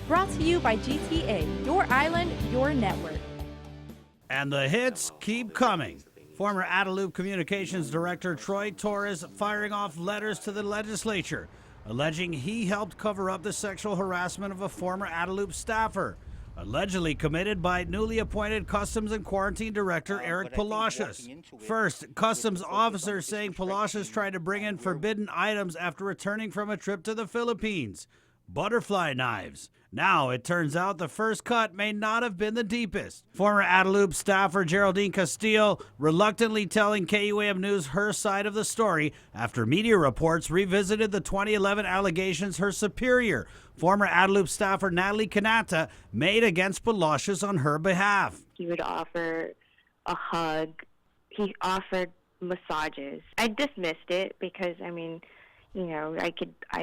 Brought to you by GTA, your island, your network. And the hits keep coming. Former Adelup Communications Director Torres firing off letters to the legislature, alleging he helped cover up the sexual harassment of a former Adelup staffer, allegedly committed by newly appointed Customs and Quarantine Director Palacios. First, Customs officers saying Palacios tried to bring in forbidden items after returning from a trip to the Philippines. Butterfly knives. Now, it turns out the first cut may not have been the deepest. Former Adelup staffer Geraldine Castillo reluctantly telling KUAM News her side of the story after media reports revisited the 2011 allegations her superior, former Adelup staffer Natalie Canata, made against Palacios on her behalf. He would offer a hug. He offered massages. I dismissed it because, I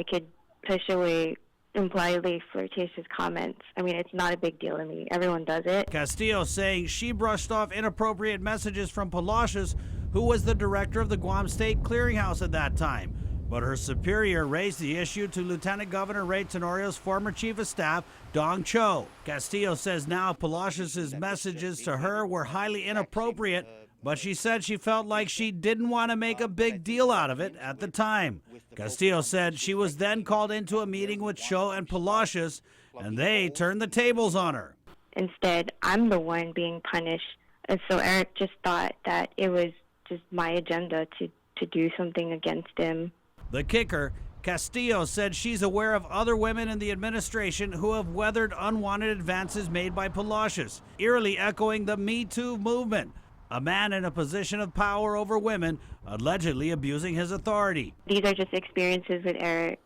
could push away impliedly flirtatious comments. It's not a big deal to me. Everyone does it. Castillo saying she brushed off inappropriate messages from Palacios, who was the director of the Guam State Clearinghouse at that time. But her superior raised the issue to Lieutenant Governor Ray Tenorio's former chief of staff, Dong Cho. Castillo says now Palacios' messages to her were highly inappropriate, but she said she felt like she didn't want to make a big deal out of it at the time. Castillo said she was then called into a meeting with Cho and Palacios, and they turned the tables on her. Instead, I'm the one being punished. And so Eric just thought that it was just my agenda to do something against him. The kicker, Castillo said she's aware of other women in the administration who have weathered unwanted advances made by Palacios, eerily echoing the Me Too movement. A man in a position of power over women allegedly abusing his authority. These are just experiences with Eric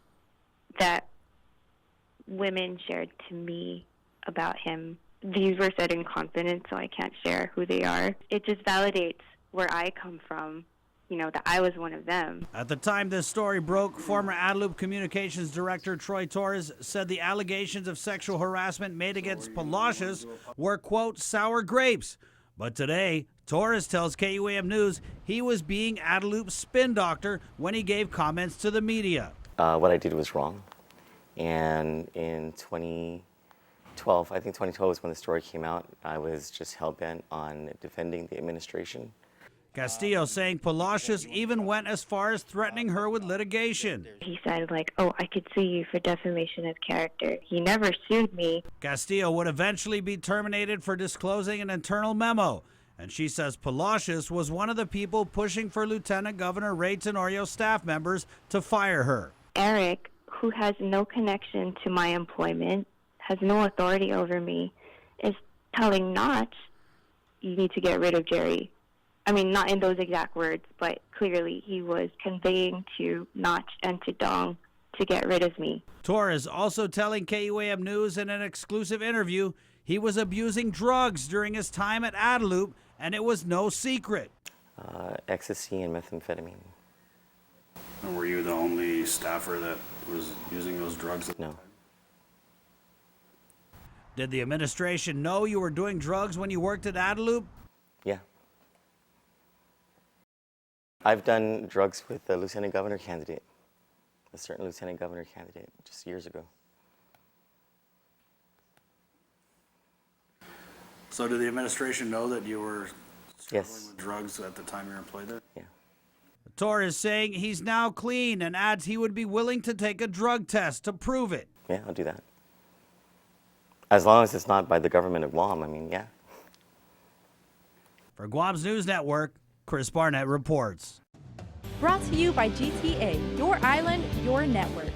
that women shared to me about him. These were said in confidence, so I can't share who they are. It just validates where I come from, that I was one of them. At the time this story broke, former Adelup Communications Director Torres said the allegations of sexual harassment made against Palacios were, quote, sour grapes. But today, Torres tells KUAM News he was being Adelup's spin doctor when he gave comments to the media. What I did was wrong. And in 2012, I think 2012 was when the story came out, I was just hell-bent on defending the administration. Castillo saying Palacios even went as far as threatening her with litigation. He said, I could sue you for defamation of character. He never sued me. Castillo would eventually be terminated for disclosing an internal memo. And she says Palacios was one of the people pushing for Lieutenant Governor Ray Tenorio's staff members to fire her. Eric, who has no connection to my employment, has no authority over me, is telling Notch, you need to get rid of Jerry. Not in those exact words, but clearly he was conveying to Notch and to Dong to get rid of me. Torres also telling KUAM News in an exclusive interview he was abusing drugs during his time at Adelup, and it was no secret. Ecstasy and methamphetamine. And were you the only staffer that was using those drugs? No. Did the administration know you were doing drugs when you worked at Adelup? Yeah. I've done drugs with the lieutenant governor candidate, a certain lieutenant governor candidate, just years ago. So did the administration know that you were struggling Yes. with drugs at the time you were employed there? Yeah. Torres saying he's now clean and adds he would be willing to take a drug test to prove it. Yeah, I'll do that. As long as it's not by the government of Guam, yeah. For Guam's News Network, Chris Barnett reports. Brought to you by GTA, your island, your network.